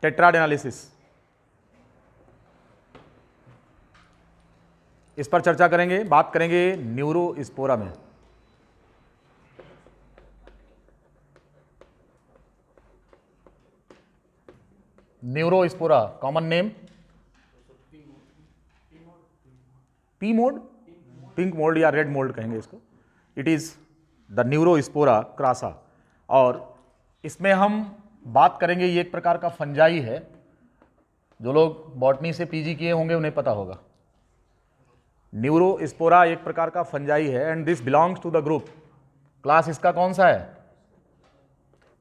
Tetrad analysis, इस पर चर्चा करेंगे, बात करेंगे न्यूरोस्पोरा में। Neurospora common name P mould, pink mould या रेड मोल्ड कहेंगे इसको। It is the Neurospora crassa. और इसमें हम बात करेंगे, ये एक प्रकार का फंजाई है, जो लोग बॉटनी से पीजी किए होंगे उन्हें पता होगा। न्यूरोस्पोरा एक प्रकार का फंजाई है and this belongs to the group, class इसका कौन सा है?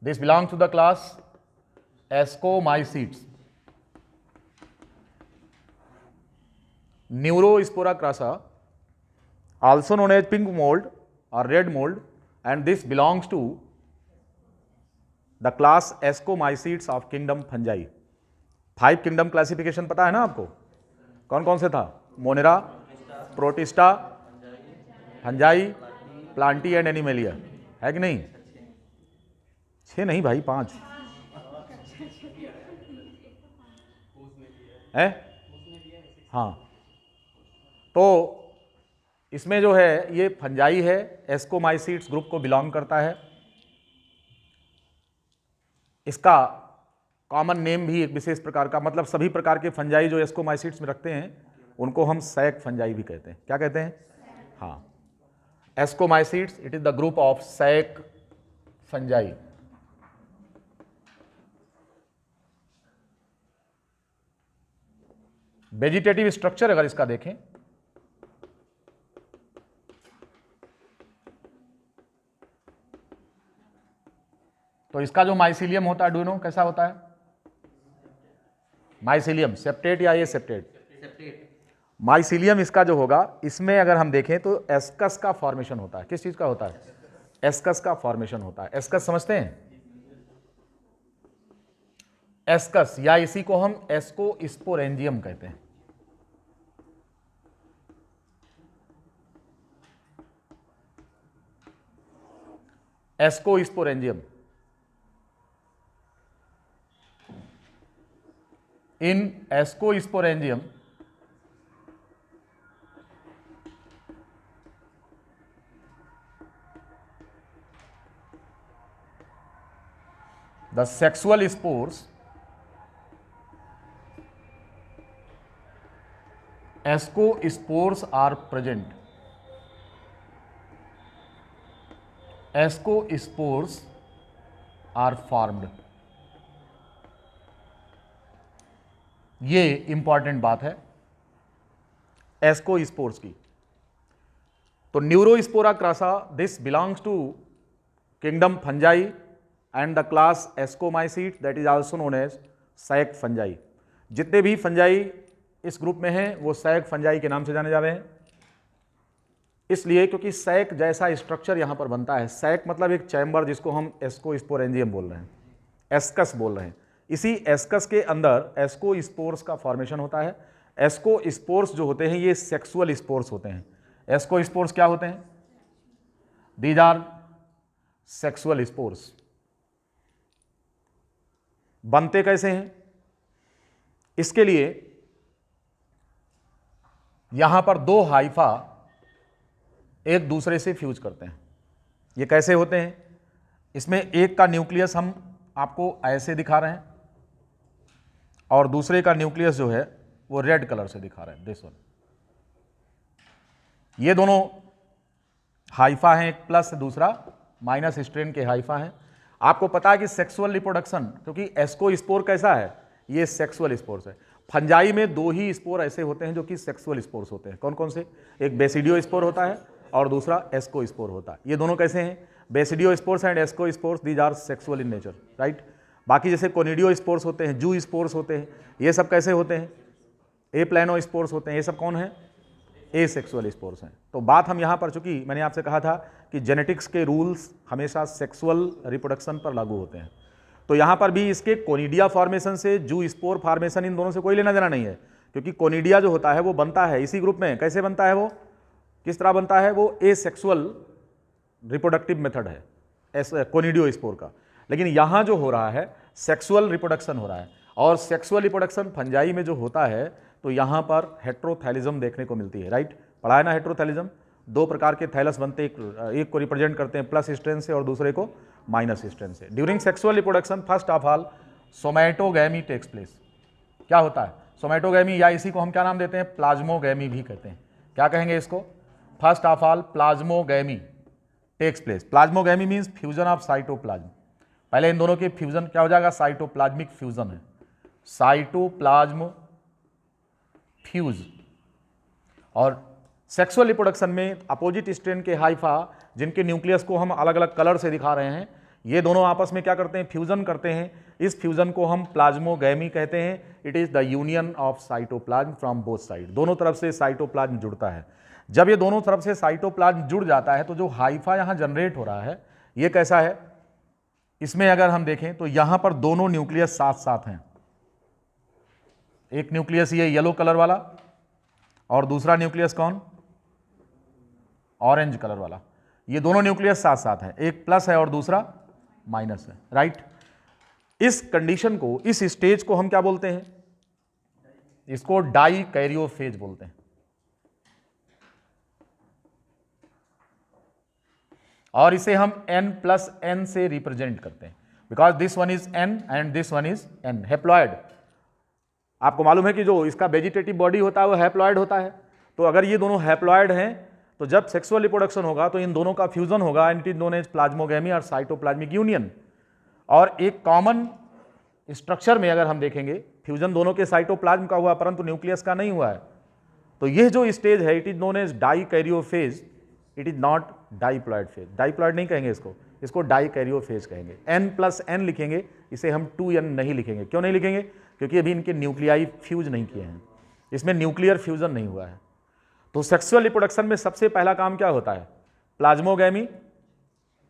This belongs to the class ascomycetes. Neurospora crassa, also known as pink mold or red mold, and this belongs to the class Ascomycetes of kingdom fungi। 5 kingdom classification पता है ना आपको? कौन कौन से था? Monera, protista, fungi, Plantae and animalia, है कि नहीं? 6 नहीं भाई, 5 है। हाँ, तो इसमें जो है ये फंजाई है, एस्कोमाइसीट्स ग्रुप को बिलोंग करता है। इसका कॉमन नेम भी एक विशेष प्रकार का, मतलब सभी प्रकार के फंजाई जो एस्कोमाइसीट्स में रखते हैं उनको हम सैक फंजाई भी कहते हैं। क्या कहते हैं? हाँ, ascomycetes, it is the group of sac fungi. Vegetative structure अगर इसका देखें तो इसका जो माइसीलियम होता है, डू यू नो कैसा होता है? माइसीलियम सेप्टेट या ये सेप्टेट? माइसीलियम इसका जो होगा, इसमें अगर हम देखें तो एस्कस का फॉर्मेशन होता है। किस चीज का होता है? एस्कस का फॉर्मेशन होता है। एस्कस समझते हैं? एस्कस, या इसी को हम एस्कोस्पोरेंजियम कहते हैं। एस्कोस्पोरेंजियम। In Ascosporangium, the sexual spores, ascospores are present। ascospores are formed। ये इंपॉर्टेंट बात है एस्कोस्पोर्स की। तो Neurospora crassa, this belongs to kingdom fungi and the class ascomycetes, that is also known as sac fungi. जितने भी fungi इस group में हैं वो सैक फंजाई के नाम से जाने जा रहे हैं, इसलिए क्योंकि सैक जैसा स्ट्रक्चर यहां पर बनता है। सैक मतलब एक चैम्बर जिसको हम एस्कोस्पोरेंजियम बोल रहे हैं, एस्कस बोल रहे हैं। इसी एस्कस के अंदर एस्कोस्पोर्स का फॉर्मेशन होता है। एस्कोस्पोर्स जो होते हैं ये सेक्सुअल स्पोर्स होते हैं। एस्कोस्पोर्स क्या होते हैं? These are sexual spores. बनते कैसे हैं? इसके लिए यहां पर 2 हाइफा एक दूसरे से फ्यूज करते हैं। ये कैसे होते हैं? इसमें एक का न्यूक्लियस हम आपको ऐसे दिखा रहे हैं और दूसरे का न्यूक्लियस जो है वो रेड कलर से दिखा रहे हैं, दिस वन। ये दोनों हाइफा हैं, एक प्लस दूसरा माइनस स्ट्रेन के हाइफा हैं। आपको पता है कि सेक्सुअल रिप्रोडक्शन, क्योंकि एस्कोस्पोर कैसा है? ये सेक्सुअल स्पोर्स है। फंजाई में 2 ही स्पोर ऐसे होते हैं जो कि सेक्सुअल स्पोर्स होते हैं। कौन कौन से? एक बेसिडियो स्पोर होता है और दूसरा एस्कोस्पोर होता है। ये दोनों कैसे हैं? Basidiospores and ascospores, these are sexual in nature, right. बाकी जैसे कोनिडियो स्पोर्स होते हैं, जू स्पोर्स होते हैं, ये सब कैसे होते हैं? ए प्लानो स्पोर्स होते हैं। ये सब कौन है? ए सेक्सुअल स्पोर्स हैं। तो बात हम यहाँ पर, चूंकि मैंने आपसे कहा था कि जेनेटिक्स के रूल्स हमेशा सेक्सुअल रिप्रोडक्शन पर लागू होते हैं, तो यहाँ पर भी इसके कोनिडिया फॉर्मेशन से जू स्पोर फॉर्मेशन, इन दोनों से कोई लेना देना नहीं है, क्योंकि कोनिडिया जो होता है वो बनता है इसी ग्रुप में। कैसे बनता है वो? किस तरह बनता है वो? ए सेक्सुअल रिप्रोडक्टिव मेथड है कोनिडियो स्पोर का। लेकिन यहाँ जो हो रहा है सेक्सुअल रिप्रोडक्शन हो रहा है। और सेक्सुअल रिप्रोडक्शन फंजाई में जो होता है तो यहाँ पर हेट्रोथैलिज्म देखने को मिलती है, राइट। पढ़ा है ना हेट्रोथैलिज्म, दो प्रकार के थैलस बनते हैं, एक को रिप्रेजेंट करते हैं प्लस स्ट्रैंड से और दूसरे को माइनस स्ट्रैंड से। During sexual reproduction first of all somatogamy takes place. क्या होता है सोमैटोगैमी, या इसी को हम क्या नाम देते हैं, प्लाज्मोगैमी भी कहते हैं। क्या कहेंगे इसको, first of all plasmogamy takes place. Plasmogamy means fusion of cytoplasm. पहले इन दोनों के फ्यूजन क्या हो जाएगा, साइटोप्लाज्मिक फ्यूजन है, साइटोप्लाज्म फ्यूज। और सेक्सुअल रिप्रोडक्शन में अपोजिट स्ट्रैंड के हाइफा, जिनके न्यूक्लियस को हम अलग अलग कलर से दिखा रहे हैं, ये दोनों आपस में क्या करते हैं, फ्यूजन करते हैं। इस फ्यूजन को हम प्लाज्मोगैमी कहते हैं। It is the union of cytoplasm from both side, दोनों तरफ से साइटोप्लाज्म जुड़ता है। जब ये दोनों तरफ से साइटोप्लाज्म जुड़ जाता है तो जो हाइफा यहां जनरेट हो रहा है ये कैसा है, इसमें अगर हम देखें तो यहां पर दोनों न्यूक्लियस साथ साथ हैं। एक न्यूक्लियस ये येलो कलर वाला और दूसरा न्यूक्लियस कौन, ऑरेंज कलर वाला। ये दोनों न्यूक्लियस साथ साथ हैं, एक प्लस है और दूसरा माइनस है, राइट। इस कंडीशन को, इस स्टेज को हम क्या बोलते हैं, इसको डाई कैरियोफेज बोलते हैं। और इसे हम n+n से रिप्रेजेंट करते हैं, because this one is n and this one is n, haploid. आपको मालूम है कि जो इसका वेजिटेटिव बॉडी होता है वो हैप्लॉयड होता है। तो अगर ये दोनों हैप्लॉयड हैं तो जब सेक्सुअल रिप्रोडक्शन होगा तो इन दोनों का फ्यूजन होगा, and it is known as plasmogamy और साइटोप्लाज्मिक यूनियन। और एक कॉमन स्ट्रक्चर में अगर हम देखेंगे, फ्यूजन दोनों के साइटोप्लाज्म का हुआ परंतु न्यूक्लियस का नहीं हुआ है। तो यह जो स्टेज है it is known as dikaryophase, it is not diploid phase. Diploid नहीं कहेंगे इसको, इसको डाई कैरियोफेज कहेंगे। n+n लिखेंगे, इसे हम 2n नहीं लिखेंगे। क्यों नहीं लिखेंगे, क्योंकि अभी इनके न्यूक्लियाई फ्यूज नहीं किए हैं, इसमें न्यूक्लियर फ्यूजन नहीं हुआ है। तो सेक्सुअल रिप्रोडक्शन में सबसे पहला काम क्या होता है, plasmogamy,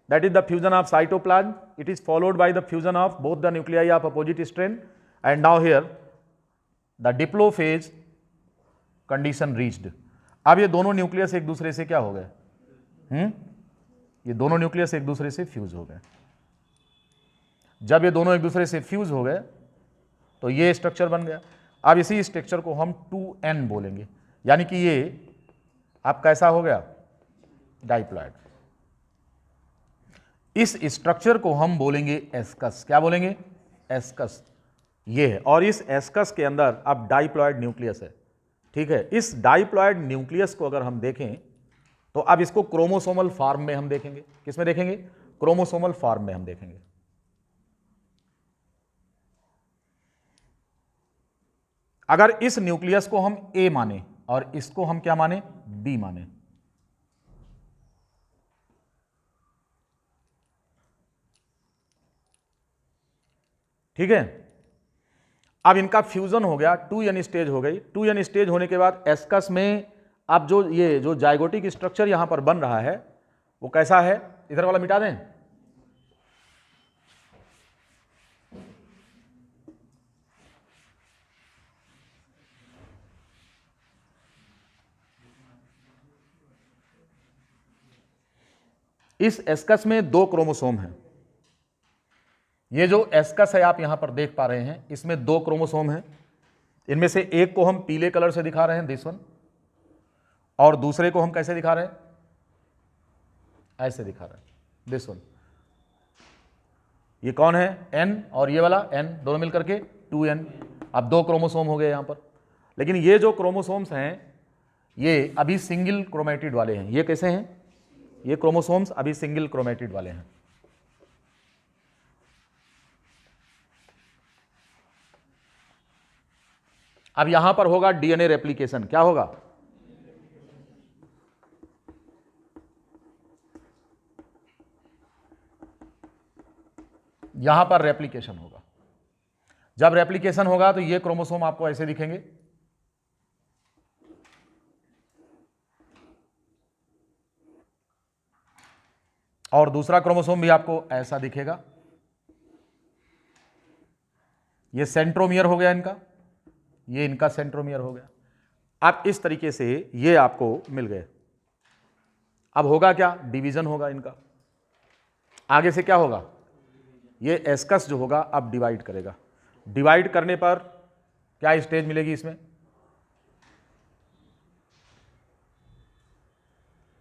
that is the fusion of cytoplasm, it is followed by the fusion of both the nuclei of opposite strand, and now here the diplophase condition reached. अब ये दोनों न्यूक्लियस एक दूसरे से क्या हो गए, ये दोनों न्यूक्लियस एक दूसरे से फ्यूज हो गए। जब ये दोनों एक दूसरे से फ्यूज हो गए तो ये स्ट्रक्चर बन गया। अब इसी स्ट्रक्चर को हम 2n बोलेंगे, यानी कि ये अब कैसा हो गया, डाइप्लॉयड। इस स्ट्रक्चर को हम बोलेंगे एस्कस। क्या बोलेंगे, एस्कस ये है। और इस एस्कस के अंदर अब डाइप्लॉयड न्यूक्लियस है, ठीक है। इस डाइप्लॉयड न्यूक्लियस को अगर हम देखें तो अब इसको क्रोमोसोमल फॉर्म में हम देखेंगे। किस में देखेंगे, क्रोमोसोमल फॉर्म में हम देखेंगे। अगर इस न्यूक्लियस को हम A माने और इसको हम क्या माने, B माने, ठीक है। अब इनका फ्यूजन हो गया, 2n स्टेज हो गई। 2n स्टेज होने के बाद एस्कस में अब जो जाइगोटिक स्ट्रक्चर यहां पर बन रहा है वो कैसा है, इधर वाला मिटा दें, इस एस्कस में 2 क्रोमोसोम हैं। ये जो एस्कस है आप यहां पर देख पा रहे हैं, इसमें 2 क्रोमोसोम हैं। इनमें से एक को हम पीले कलर से दिखा रहे हैं, दिस वन, और दूसरे को हम कैसे दिखा रहे हैं, ऐसे दिखा रहे हैं, दिस वन। ये कौन है, n, और ये वाला n, दोनों मिलकर के 2n। अब 2 क्रोमोसोम हो गए यहां पर। लेकिन ये जो क्रोमोसोम्स हैं ये अभी सिंगल क्रोमेटिड वाले हैं। ये कैसे हैं, ये क्रोमोसोम्स अभी सिंगल क्रोमेटिड वाले हैं। अब यहां पर होगा डीएनए रेप्लिकेशन। क्या होगा, यहां पर रेप्लिकेशन होगा। जब रेप्लिकेशन होगा तो ये क्रोमोसोम आपको ऐसे दिखेंगे, और दूसरा क्रोमोसोम भी आपको ऐसा दिखेगा। ये सेंट्रोमियर हो गया इनका, ये इनका सेंट्रोमियर हो गया। अब इस तरीके से ये आपको मिल गए। अब होगा क्या, डिवीजन होगा इनका। आगे से क्या होगा, ये एस्कस जो होगा अब डिवाइड करेगा, डिवाइड करने पर क्या स्टेज मिलेगी इसमें?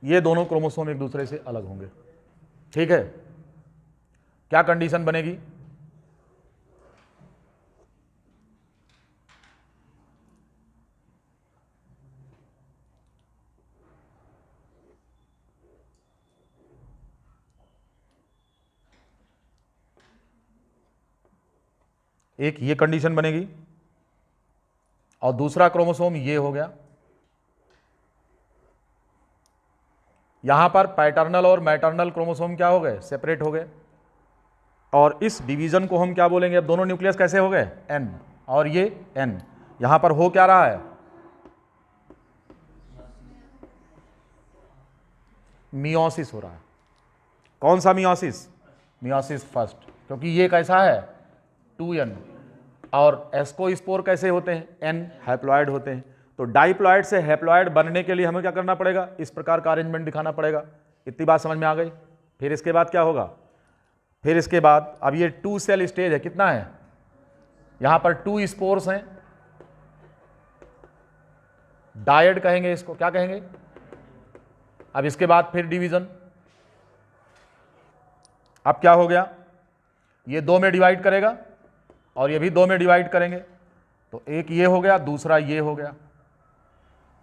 ये दोनों क्रोमोसोम एक दूसरे से अलग होंगे। ठीक है, क्या कंडीशन बनेगी? एक ये कंडीशन बनेगी और दूसरा क्रोमोसोम ये हो गया। यहां पर पैटर्नल और मैटरनल क्रोमोसोम क्या हो गए? सेपरेट हो गए। और इस डिवीजन को हम क्या बोलेंगे? अब दोनों न्यूक्लियस कैसे हो गए? एन, और ये एन। यहां पर हो क्या रहा है? मियोसिस हो रहा है। कौन सा मियोसिस? मियोसिस फर्स्ट, क्योंकि ये कैसा है? 2n। और एस्कोस्पोर कैसे होते हैं? n हैप्लॉइड होते हैं। तो डाइप्लॉइड से हैप्लॉइड बनने के लिए हमें क्या करना पड़ेगा? इस प्रकार का अरेंजमेंट दिखाना पड़ेगा। इतनी बात समझ में आ गई? फिर इसके बाद क्या होगा? फिर इसके बाद अब ये 2 सेल स्टेज है, कितना है? यहां पर 2 स्पोर्स हैं, डायड कहेंगे इसको। क्या कहेंगे? अब इसके बाद फिर डिवीजन। अब क्या हो गया? ये 2 में डिवाइड करेगा और ये भी 2 में डिवाइड करेंगे। तो एक ये हो गया, दूसरा ये हो गया,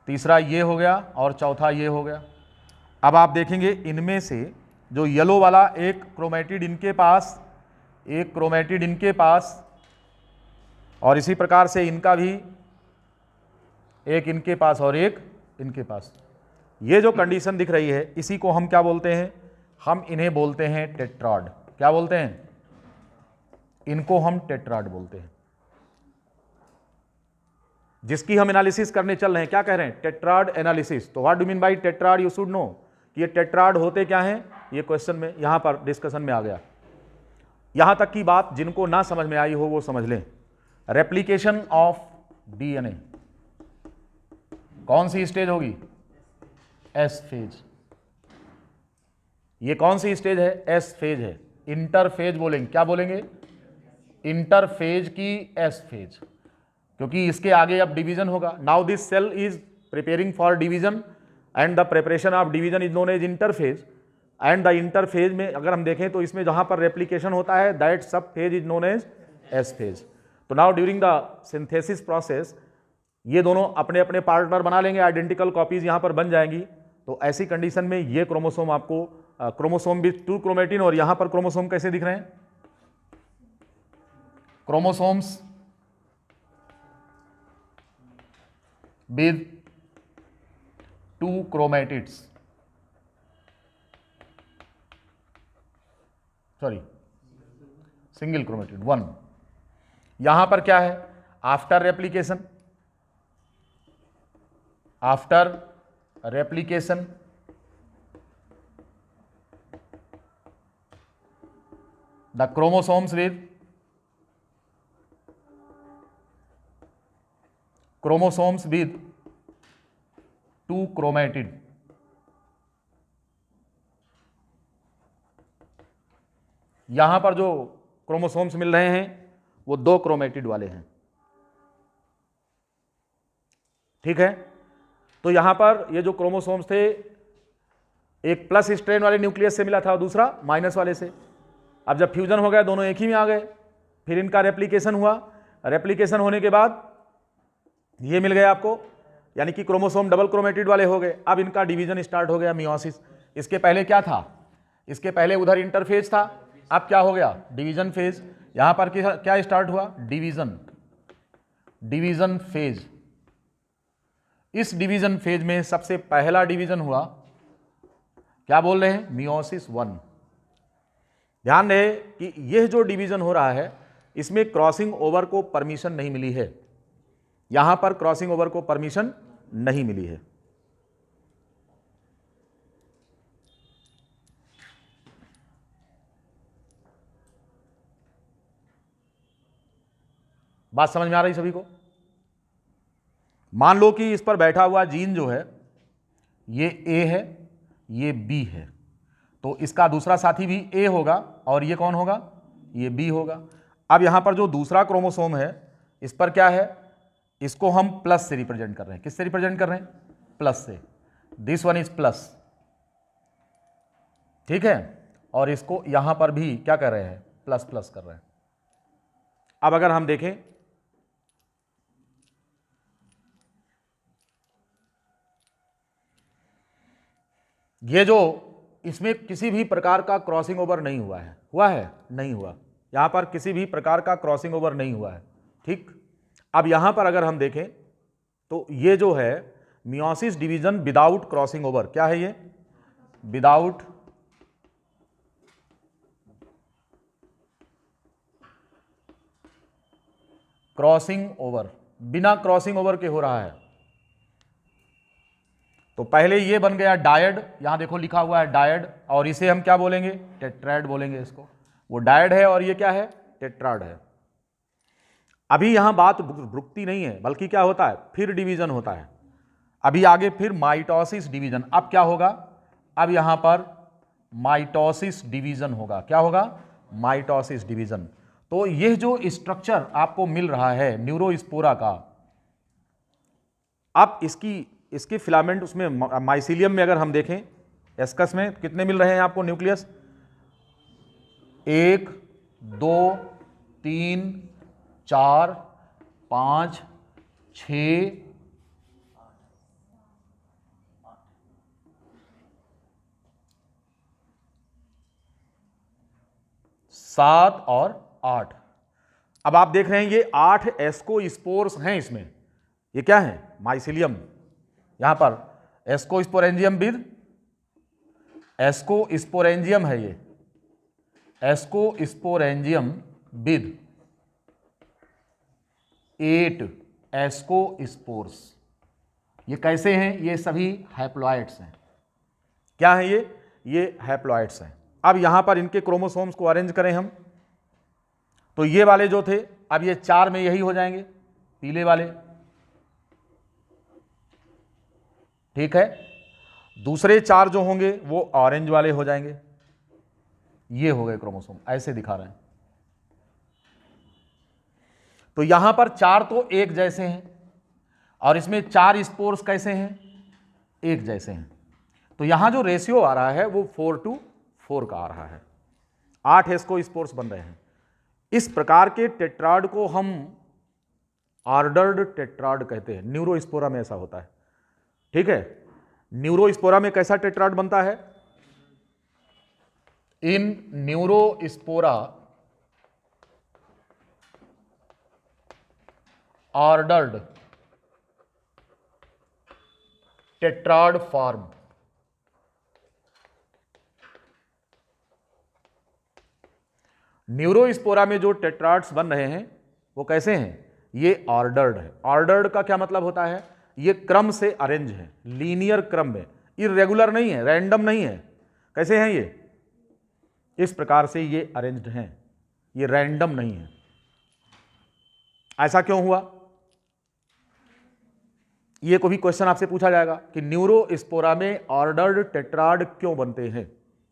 तीसरा ये हो गया और चौथा ये हो गया। अब आप देखेंगे इनमें से जो येलो वाला एक क्रोमेटिड इनके पास, एक क्रोमेटिड इनके पास, और इसी प्रकार से इनका भी एक इनके पास और एक इनके पास। ये जो कंडीशन दिख रही है इसी को हम क्या बोलते हैं? हम इन्हें बोलते हैं टेट्राड। क्या बोलते हैं? इनको हम टेट्राड बोलते हैं, जिसकी हम एनालिसिस करने चल रहे हैं। क्या कह रहे हैं? Tetrad analysis. तो what do mean by tetrad? You should know कि ये टेट्राड होते क्या हैं। ये क्वेश्चन में यहां पर डिस्कशन में आ गया। यहां तक की बात जिनको ना समझ में आई हो वो समझ लें। रेप्लिकेशन ऑफ डीएनए कौन सी स्टेज होगी? S phase. ये कौन सी स्टेज है? एस फेज है। इंटरफेज बोलेंगे। क्या बोलेंगे? इंटरफेज की एस फेज, क्योंकि इसके आगे अब डिवीजन होगा। Now this cell is preparing for division and the preparation of division is known as interphase. And the interphase में अगर हम देखें तो इसमें जहां पर रेप्लिकेशन होता है that sub phase is known as S phase. तो now during the synthesis process ये दोनों अपने अपने पार्टनर बना लेंगे, आइडेंटिकल कॉपीज यहां पर बन जाएंगी। तो ऐसी कंडीशन में ये क्रोमोसोम आपको क्रोमोसोम विद 2 क्रोमेटिन, और यहां पर क्रोमोसोम कैसे दिख रहे हैं? Chromosomes with 2 chromatids, sorry single chromatid 1। यहां पर क्या है? After replication, after replication the chromosomes with chromosomes with 2 chromatid। यहां पर जो क्रोमोसोम्स मिल रहे हैं वो 2 क्रोमेटिड वाले हैं। ठीक है, तो यहां पर ये जो क्रोमोसोम्स थे एक प्लस स्ट्रेन वाले न्यूक्लियस से मिला था और दूसरा माइनस वाले से। अब जब फ्यूजन हो गया दोनों एक ही में आ गए, फिर इनका रेप्लिकेशन हुआ। रेप्लिकेशन होने के बाद ये मिल गया आपको, यानी कि क्रोमोसोम डबल क्रोमेटिड वाले हो गए। अब इनका डिवीजन स्टार्ट हो गया, मियोसिस। इसके पहले क्या था? इसके पहले उधर इंटरफेज था, अब क्या हो गया? Division phase. यहां पर क्या स्टार्ट हुआ? Division, division phase. इस डिवीजन फेज में सबसे पहला डिवीजन हुआ, क्या बोल रहे हैं? मियोसिस 1। ध्यान रहे कि यह जो डिवीजन हो रहा है इसमें क्रॉसिंग ओवर को परमिशन नहीं मिली है। यहां पर क्रॉसिंग ओवर को परमिशन नहीं मिली है। बात समझ में आ रही सभी को? मान लो कि इस पर बैठा हुआ जीन जो है ये ए है, ये बी है, तो इसका दूसरा साथी भी ए होगा और ये कौन होगा? ये बी होगा। अब यहां पर जो दूसरा क्रोमोसोम है इस पर क्या है, इसको हम प्लस से रिप्रेजेंट कर रहे हैं। किससे रिप्रेजेंट कर रहे हैं? प्लस से। दिस वन इज प्लस, ठीक है, और इसको यहां पर भी क्या कर रहे हैं? प्लस प्लस कर रहे हैं। अब अगर हम देखें, ये जो इसमें किसी भी प्रकार का क्रॉसिंग ओवर नहीं हुआ है, हुआ है? नहीं हुआ। यहां पर किसी भी प्रकार का क्रॉसिंग ओवर नहीं हुआ है, ठीक। अब यहां पर अगर हम देखें तो ये जो है meiosis division without crossing over, क्या है ये? विदाउट क्रॉसिंग ओवर, बिना क्रॉसिंग ओवर के हो रहा है। तो पहले ये बन गया डायड, यहां देखो लिखा हुआ है डायड, और इसे हम क्या बोलेंगे? टेट्राइड बोलेंगे इसको। वो डायड है और ये क्या है? टेट्राइड है। अभी यहां बात रुकती नहीं है, बल्कि क्या होता है? फिर डिवीजन होता है। अभी आगे फिर माइटोसिस डिवीजन। अब क्या होगा? अब यहां पर माइटोसिस डिवीजन होगा। क्या होगा? Mitosis division. तो यह जो स्ट्रक्चर आपको मिल रहा है न्यूरोस्पोरा का, अब इसकी फिलामेंट उसमें माइसीलियम में अगर हम देखें, एस्कस में कितने मिल रहे हैं आपको न्यूक्लियस? 1 2 3 4 5 6 7 और 8। अब आप देख रहे हैं ये 8 एस्कोस्पोर्स हैं इसमें। ये क्या है? माइसीलियम। यहां पर एस्कोस्पोरेंजियम विद एस्कोस्पोरेंजियम है, ये एस्कोस्पोरेंजियम विद 8 एस्कोस्पोर्स। ये कैसे हैं? ये सभी हैप्लॉइड्स हैं। क्या है ये हैप्लॉइड्स हैं। अब यहां पर इनके क्रोमोसोम्स को अरेंज करें हम, तो ये वाले जो थे, अब ये 4 में यही हो जाएंगे, पीले वाले, ठीक है। दूसरे 4 जो होंगे वो ऑरेंज वाले हो जाएंगे। ये हो गए क्रोमोसोम, ऐसे दिखा रहे हैं। तो यहां पर 4 तो एक जैसे हैं, और इसमें 4 स्पोर्स कैसे हैं? एक जैसे हैं। तो यहां जो रेशियो आ रहा है वो 4:4 का आ रहा है। 8 एस्कोस्पोर्स बन रहे हैं। इस प्रकार के टेट्राड को हम ऑर्डर्ड टेट्राड कहते हैं। न्यूरोस्पोरा में ऐसा होता है, ठीक है। न्यूरोस्पोरा में कैसा टेट्राड बनता है? In Neurospora ordered tetrad form. Neurospora में जो टेट्राड्स बन रहे हैं वो कैसे हैं? ये ऑर्डर्ड है। ऑर्डर्ड का क्या मतलब होता है? ये क्रम से अरेंज है, लीनियर क्रम में, इरेगुलर नहीं है, रैंडम नहीं है। कैसे हैं ये? इस प्रकार से ये अरेंज्ड हैं, ये रैंडम नहीं है। ऐसा क्यों हुआ? ये कोई क्वेश्चन आपसे पूछा जाएगा कि न्यूरोस्पोरा में ऑर्डर्ड टेट्राड क्यों बनते हैं?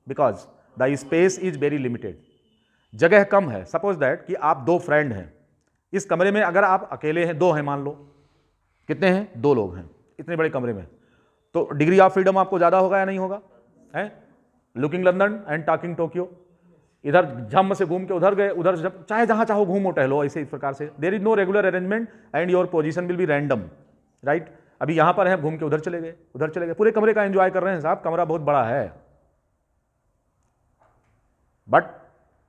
Because the space is very limited, जगह कम है। सपोज दैट कि आप 2 फ्रेंड हैं, इस कमरे में अगर आप अकेले हैं, 2 हैं मान लो, कितने हैं? 2 लोग हैं इतने बड़े कमरे में, तो डिग्री ऑफ फ्रीडम आपको ज़्यादा होगा या नहीं होगा? है looking London and talking Tokyo, इधर झम से घूम के उधर गए, उधर जब चाहे जहाँ चाहो घूमो टहलो, ऐसे इस प्रकार से। There is no regular arrangement and your position will be random, right. अभी यहाँ पर हैं, घूम के उधर चले गए, पूरे कमरे का एंजॉय कर रहे हैं साहब, कमरा बहुत बड़ा है। But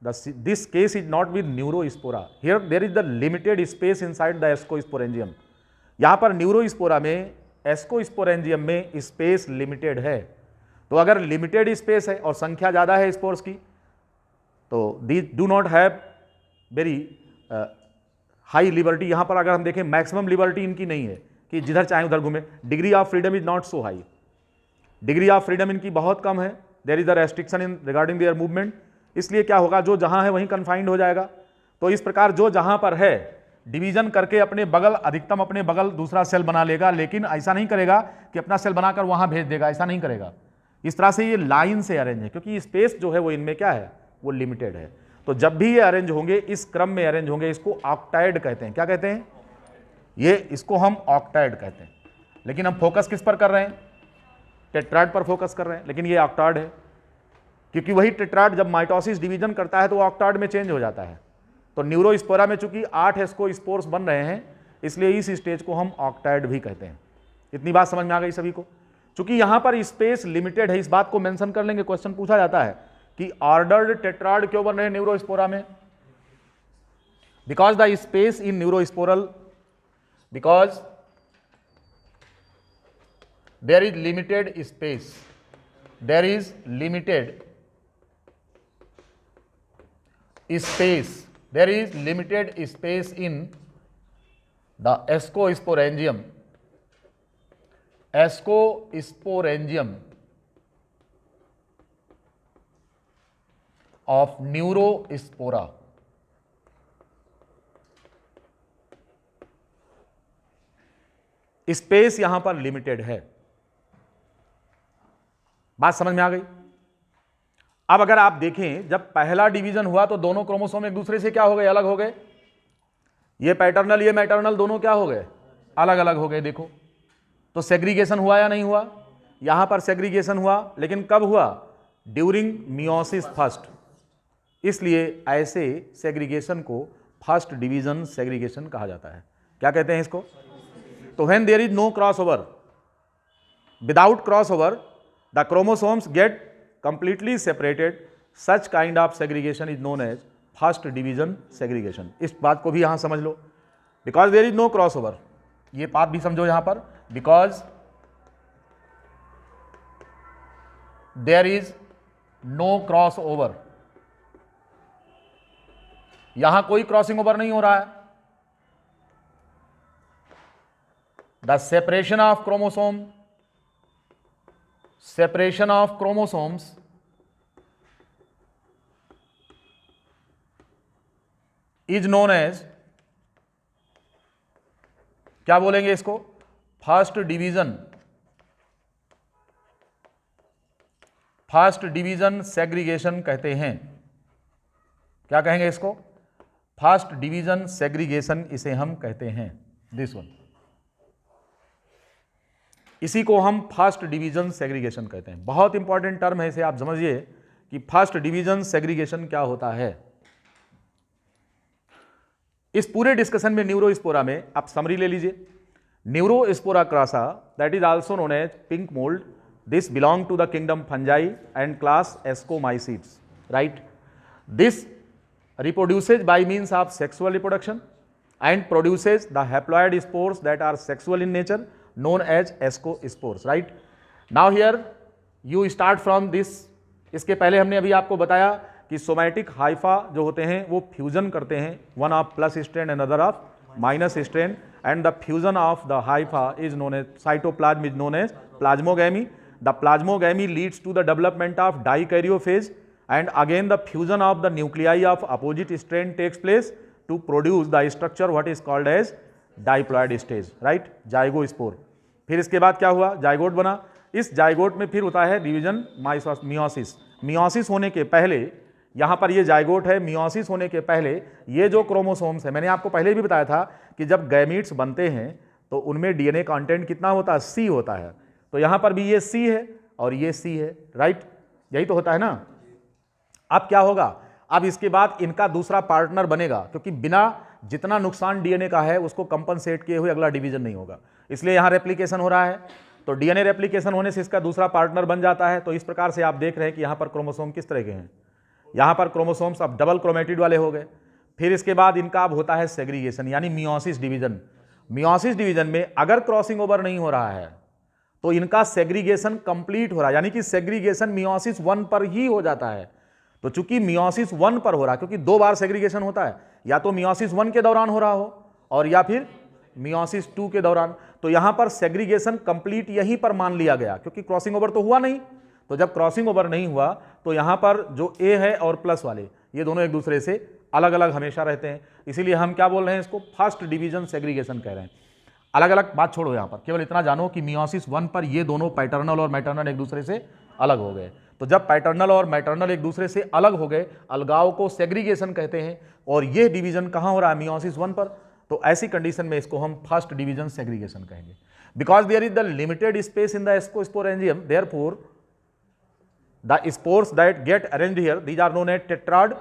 this case is not with neurospora. Here there is the limited space inside the ascosporangium. यहां पर न्यूरोस्पोरा में एस्कोस्पोरेंजियम में स्पेस लिमिटेड है। तो अगर लिमिटेड स्पेस है और संख्या ज्यादा है स्पोर्स की, तो they do not have very high liberty. यहां पर अगर हम देखें मैक्सिमम लिबर्टी इनकी नहीं है कि जिधर चाहे उधर घूमे। Degree of freedom is not so high, degree of freedom इनकी बहुत कम है। There is the restriction in regarding their movement. इसलिए क्या होगा, जो जहां है वहीं कन्फाइंड हो जाएगा। तो इस प्रकार जो जहां पर है डिवीजन करके अपने बगल, अधिकतम अपने बगल दूसरा सेल बना लेगा, लेकिन ऐसा नहीं करेगा कि अपना सेल बनाकर वहां भेज देगा, ऐसा नहीं करेगा। इस तरह से ये लाइन से अरेंज है, क्योंकि स्पेस जो है वो इनमें क्या है, वो लिमिटेड है। तो जब भी ये अरेंज होंगे, इस क्रम में अरेंज होंगे, इसको ऑक्टाइड कहते हैं। क्या कहते हैं? ये इसको हम ऑक्टाइड कहते हैं। लेकिन हम फोकस किस पर कर रहे हैं? टेट्राड पर फोकस कर रहे हैं, लेकिन ये ऑक्टाइड है, क्योंकि वही टेट्राड जब माइटोसिस डिवीजन करता है तो ऑक्टाइड में चेंज हो जाता है। तो न्यूरोस्पोरा में चूंकि 8 एस्कोस्पोर्स बन रहे हैं, इसलिए इस स्टेज को हम ऑक्टाइड भी कहते हैं। इतनी बात समझ में आ गई सभी को? चूंकि यहां पर स्पेस लिमिटेड है, इस बात को मेंशन कर लेंगे, क्वेश्चन पूछा जाता है कि ऑर्डर्ड टेट्राड क्यों बन रहे हैं न्यूरोस्पोरा में? Because the space in neurosporal, because there is limited space, there is limited space, there is limited space in the ascosporangium of neurospora. Space यहां पर लिमिटेड है। बात समझ में आ गई? अब अगर आप देखें, जब पहला डिवीजन हुआ तो दोनों क्रोमोसोम एक दूसरे से क्या हो गए? अलग हो गए। ये पैटर्नल, ये मैटरनल, दोनों क्या हो गए? अलग अलग हो गए। देखो तो सेग्रीगेशन हुआ या नहीं हुआ? यहां पर सेग्रीगेशन हुआ, लेकिन कब हुआ? During meiosis first. इसलिए ऐसे सेग्रीगेशन को फर्स्ट डिवीजन सेग्रीगेशन कहा जाता है। क्या कहते हैं इसको? तो when there is no crossover, without crossover the chromosomes get completely separated, such kind of segregation is known as first division segregation. इस बात को भी यहां समझ लो, because there is no crossover, ये बात भी समझो यहां पर, because there is no crossover, यहां कोई क्रॉसिंग ओवर नहीं हो रहा है। The separation of chromosomes is known as, क्या बोलेंगे इसको? फर्स्ट डिवीजन सेग्रीगेशन कहते हैं। क्या कहेंगे इसको? फर्स्ट डिवीजन सेग्रीगेशन इसे हम कहते हैं। दिस वन, इसी को हम फर्स्ट डिवीजन सेग्रीगेशन कहते हैं। बहुत इंपॉर्टेंट टर्म है, इसे आप समझिए कि फर्स्ट डिवीजन सेग्रीगेशन क्या होता है। इस पूरे डिस्कशन में न्यूरोस्पोरा में आप समरी ले लीजिए। Neurospora crassa, that is also known as pink mould, this belong to the kingdom fungi and class ascomycetes, right? This reproduces by means of sexual reproduction and produces the haploid spores that are sexual in nature, known as ascospores, right? Now here you start from this. इसके पहले हमने अभी आपको बताया कि somatic Haifa जो होते हैं वो फ्यूजन करते हैं, one of plus strand and other of minus strand, and the fusion of the hypha is known as cytoplasm, is known as plasmogamy. The plasmogamy leads to the development of dikaryophase, and again the fusion of the nuclei of opposite strand takes place to produce the structure what is called as diploid stage, right? Zygospore. फिर इसके बाद क्या हुआ? Zygote बना. इस zygote में फिर होता है डिवीजन मियोसिस. मियोसिस होने के पहले, यहां पर ये जाइगोट है, मियोसिस होने के पहले ये जो क्रोमोसोम्स है, मैंने आपको पहले भी बताया था कि जब गैमीट्स बनते हैं तो उनमें डीएनए कंटेंट कितना होता है? C होता है. तो यहां पर भी ये C है और ये C है, राइट? यही तो होता है ना. अब क्या होगा? अब इसके बाद इनका दूसरा पार्टनर बनेगा, क्योंकि बिना जितना नुकसान डीएनए का है उसको कंपनसेट किए हुए अगला डिवीजन नहीं होगा, इसलिए यहां रेप्लिकेशन हो रहा है. तो डीएनए रेप्लिकेशन होने से इसका दूसरा पार्टनर बन जाता है. तो इस प्रकार से आप देख रहे हैं कि यहां पर क्रोमोसोम किस तरह के हैं. यहां पर क्रोमोसोम्स अब डबल क्रोमेटिड वाले हो गए. फिर इसके बाद इनका अब होता है सेग्रीगेशन, यानी मियोसिस डिवीजन. मियोसिस डिवीजन में अगर क्रॉसिंग ओवर नहीं हो रहा है तो इनका सेग्रीगेशन कंप्लीट हो रहा है, यानी कि सेग्रीगेशन मियोसिस 1 पर ही हो जाता है. तो चूंकि मियोसिस 1 पर हो रहा है, क्योंकि 2 बार सेग्रीगेशन होता है, या तो मियोसिस 1 के दौरान हो रहा हो और या फिर मियोसिस 2 के दौरान, तो यहां पर सेग्रीगेशन कंप्लीट यहीं पर मान लिया गया, क्योंकि क्रॉसिंग ओवर तो हुआ नहीं. तो जब क्रॉसिंग ओवर नहीं हुआ तो यहां पर जो ए है और प्लस वाले, ये दोनों एक दूसरे से अलग अलग हमेशा रहते हैं. इसीलिए हम क्या बोल रहे हैं? इसको फर्स्ट डिवीजन सेग्रीगेशन कह रहे हैं. अलग अलग बात छोड़ो, यहां पर केवल इतना जानो कि मियोसिस 1 पर ये दोनों पैटर्नल और मैटरनल एक दूसरे से अलग हो गए. तो जब पैटर्नल और मैटरनल एक दूसरे से अलग हो गए, अलगाव को सेग्रीगेशन कहते हैं, और ये डिवीजन कहां हो रहा है, मियोसिस 1 पर, तो ऐसी कंडीशन में इसको हम फर्स्ट डिवीजन सेग्रीगेशन कहेंगे। Because there is the limited space in the ascosporangium, therefore the spores that get arranged here, these are known as tetrad,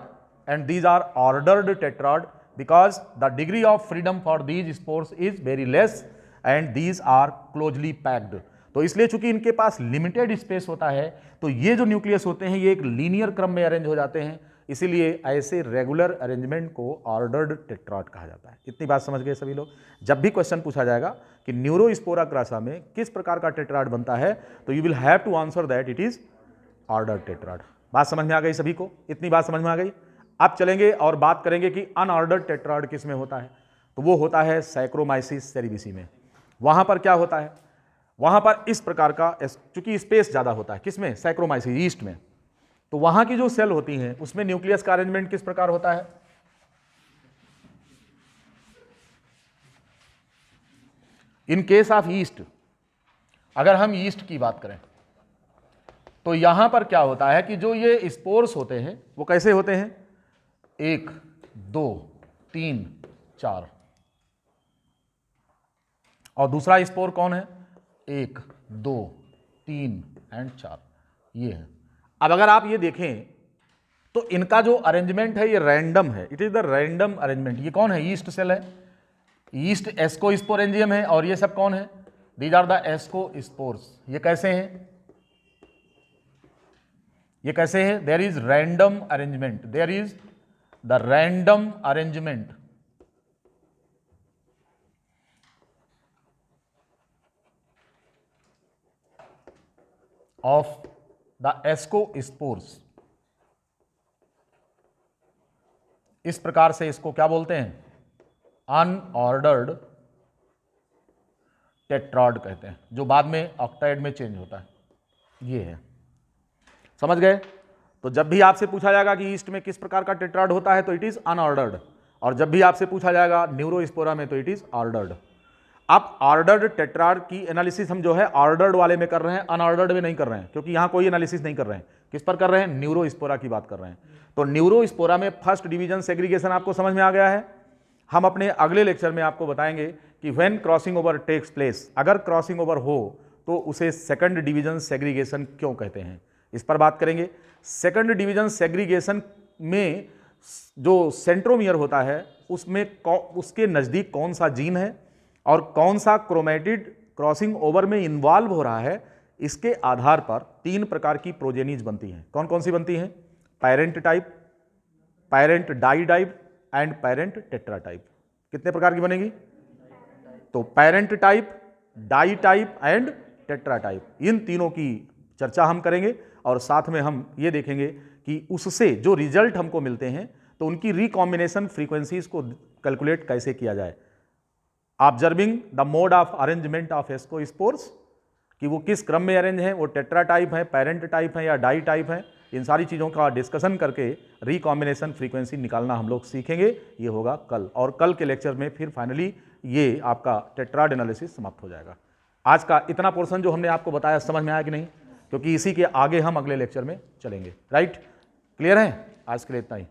and these are ordered tetrad because the degree of freedom for these spores is very less and these are closely packed। तो इसलिए चूंकि इनके पास limited space होता है, तो ये जो nucleus होते हैं ये एक लीनियर क्रम में अरेंज हो जाते हैं, इसीलिए ऐसे रेगुलर अरेंजमेंट को ऑर्डर्ड टेट्राड कहा जाता है। इतनी बात समझ गए सभी लोग। जब भी क्वेश्चन पूछा जाएगा कि न्यूरोस्पोरा ग्रासा में किस प्रकार का टेट्राड बनता है, तो you will have to answer that it is ordered tetrad. बात समझ में आ गई सभी को? इतनी बात समझ में आ गई। अब चलेंगे और बात करेंगे कि अनऑर्डर्ड टेट्राड किस में होता है, तो वो होता है सैक्रोमाइसिस सेरेबिसी में। वहां पर क्या होता है, वहां पर इस प्रकार का, चूंकि स्पेस ज्यादा होता है किसमें, सैक्रोमाइसिस ईस्ट में, तो वहां की जो सेल होती हैं उसमें न्यूक्लियस का अरेंजमेंट किस प्रकार होता है, इन केस ऑफ ईस्ट, अगर हम ईस्ट की बात करें तो यहां पर क्या होता है कि जो ये स्पोर्स होते हैं वो कैसे होते हैं, 1 2 3 4, और दूसरा स्पोर कौन है, 1 2 3 एंड 4, ये है। अब अगर आप ये देखें तो इनका जो अरेंजमेंट है ये रैंडम है, it is the random arrangement. ये कौन है, ईस्ट सेल है, ईस्ट एस्कोस्पोरेंजियम है, और ये सब कौन है, दीज आर द एस्कोस्पोर्स। ये कैसे हैं, ये कैसे है, there is random arrangement, there is the random arrangement of the ascospores. इस प्रकार से इसको क्या बोलते हैं, अनऑर्डर्ड टेट्राड कहते हैं, जो बाद में ऑक्टाइड में चेंज होता है। ये है, समझ गए। तो जब भी आपसे पूछा जाएगा कि ईस्ट में किस प्रकार का टेट्राड होता है तो इट इज अनऑर्डर्ड, और जब भी आपसे पूछा जाएगा न्यूरोस्पोरा में तो इट इज ऑर्डर्ड। अब ऑर्डर्ड टेट्राड की एनालिसिस हम जो है ऑर्डर्ड वाले में कर रहे हैं, अनऑर्डर्ड में नहीं कर रहे हैं, क्योंकि यहां कोई एनालिसिस नहीं कर रहे हैं। किस पर कर रहे हैं, न्यूरोस्पोरा की बात कर रहे हैं। तो न्यूरोस्पोरा में फर्स्ट डिवीजन सेग्रीगेशन आपको समझ में आ गया है। हम अपने अगले लेक्चर में आपको बताएंगे कि when crossing over takes place, अगर क्रॉसिंग ओवर हो तो उसे सेकंड डिवीजन सेग्रीगेशन क्यों कहते हैं, इस पर बात करेंगे। सेकंड डिवीजन सेग्रीगेशन में जो सेंट्रोमियर होता है उसमें उसके नज़दीक कौन सा जीन है और कौन सा क्रोमेटिड क्रॉसिंग ओवर में इन्वॉल्व हो रहा है, इसके आधार पर 3 प्रकार की प्रोजेनीज बनती हैं। कौन कौन सी बनती हैं, parent type, parent di type and parent tetra type. कितने प्रकार की बनेगी, तो parent type, di type and tetra type, इन तीनों की चर्चा हम करेंगे, और साथ में हम ये देखेंगे कि उससे जो रिजल्ट हमको मिलते हैं तो उनकी रिकॉम्बिनेशन फ्रीक्वेंसीज को कैलकुलेट कैसे किया जाए। Observing the mode of arrangement of ascospores, कि वो किस क्रम में अरेंज हैं, वो टेट्रा टाइप है, पैरेंट टाइप है या डाई टाइप है, इन सारी चीज़ों का डिस्कशन करके रिकॉम्बिनेशन फ्रीक्वेंसी निकालना हम लोग सीखेंगे। ये होगा कल, और कल के लेक्चर में फिर फाइनली ये आपका टेट्राड एनालिसिस समाप्त हो जाएगा। आज का इतना पोर्शन जो हमने आपको बताया समझ में आया कि नहीं, क्योंकि इसी के आगे हम अगले लेक्चर में चलेंगे। राइट, क्लियर है? आज के लिए इतना ही।